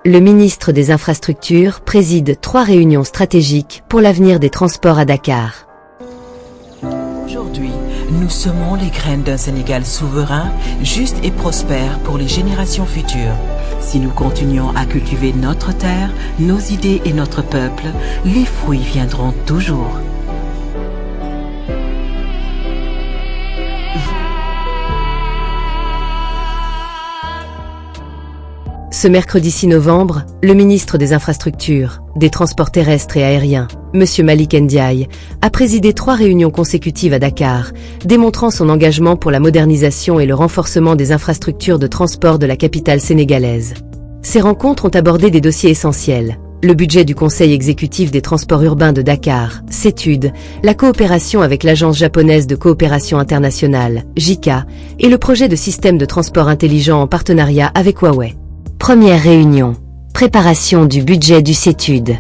Le ministre des Infrastructures préside 3 réunions stratégiques pour l'avenir des transports à Dakar. Aujourd'hui, nous semons les graines d'un Sénégal souverain, juste et prospère pour les générations futures. Si nous continuons à cultiver notre terre, nos idées et notre peuple, les fruits viendront toujours. Ce mercredi 6 novembre, le ministre des Infrastructures, des Transports terrestres et aériens, M. Malick Ndiaye, a présidé 3 réunions consécutives à Dakar, démontrant son engagement pour la modernisation et le renforcement des infrastructures de transport de la capitale sénégalaise. Ces rencontres ont abordé des dossiers essentiels: le budget du Conseil exécutif des transports urbains de Dakar, CETUD, la coopération avec l'Agence japonaise de coopération internationale, JICA, et le projet de système de transport intelligent en partenariat avec Huawei. Première réunion. Préparation du budget du CETUD.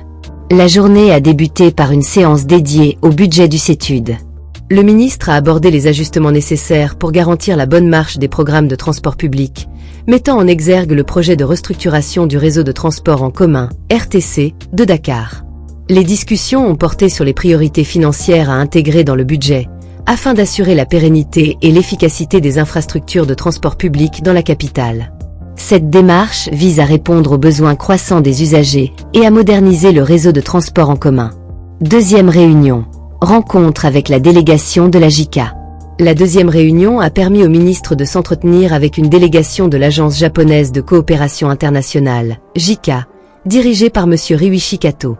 La journée a débuté par une séance dédiée au budget du CETUD. Le ministre a abordé les ajustements nécessaires pour garantir la bonne marche des programmes de transport public, mettant en exergue le projet de restructuration du réseau de transport en commun, RTC, de Dakar. Les discussions ont porté sur les priorités financières à intégrer dans le budget, afin d'assurer la pérennité et l'efficacité des infrastructures de transport public dans la capitale. Cette démarche vise à répondre aux besoins croissants des usagers et à moderniser le réseau de transport en commun. Deuxième réunion. Rencontre avec la délégation de la JICA. La deuxième réunion a permis au ministre de s'entretenir avec une délégation de l'Agence japonaise de coopération internationale, JICA, dirigée par M. Ryuichi Kato.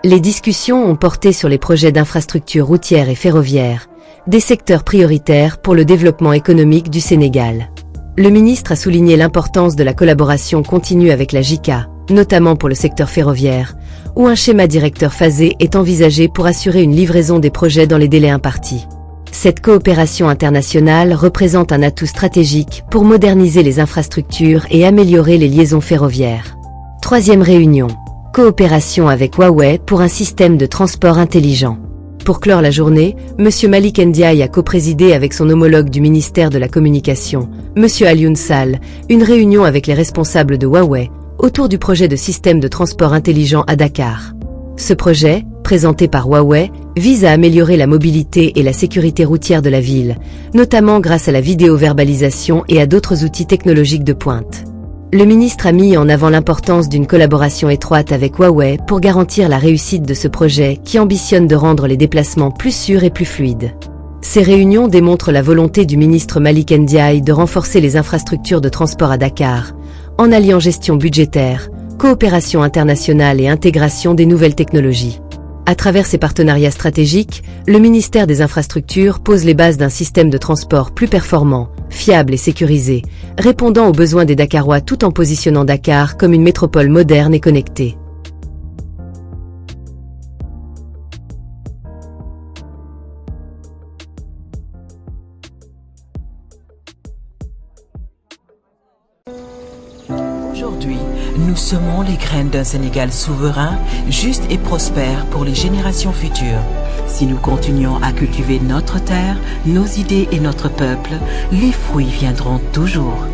Les discussions ont porté sur les projets d'infrastructures routières et ferroviaires, des secteurs prioritaires pour le développement économique du Sénégal. Le ministre a souligné l'importance de la collaboration continue avec la JICA, notamment pour le secteur ferroviaire, où un schéma directeur phasé est envisagé pour assurer une livraison des projets dans les délais impartis. Cette coopération internationale représente un atout stratégique pour moderniser les infrastructures et améliorer les liaisons ferroviaires. Troisième réunion. Coopération avec Huawei pour un système de transport intelligent. Pour clore la journée, M. Malick Ndiaye a coprésidé avec son homologue du ministère de la Communication, M. Alioune Sall, une réunion avec les responsables de Huawei, autour du projet de système de transport intelligent à Dakar. Ce projet, présenté par Huawei, vise à améliorer la mobilité et la sécurité routière de la ville, notamment grâce à la vidéo-verbalisation et à d'autres outils technologiques de pointe. Le ministre a mis en avant l'importance d'une collaboration étroite avec Huawei pour garantir la réussite de ce projet qui ambitionne de rendre les déplacements plus sûrs et plus fluides. Ces réunions démontrent la volonté du ministre Malick Ndiaye de renforcer les infrastructures de transport à Dakar, en alliant gestion budgétaire, coopération internationale et intégration des nouvelles technologies. À travers ces partenariats stratégiques, le ministère des Infrastructures pose les bases d'un système de transport plus performant, fiable et sécurisé, répondant aux besoins des Dakarois tout en positionnant Dakar comme une métropole moderne et connectée. Aujourd'hui, nous semons les graines d'un Sénégal souverain, juste et prospère pour les générations futures. Si nous continuons à cultiver notre terre, nos idées et notre peuple, les fruits viendront toujours.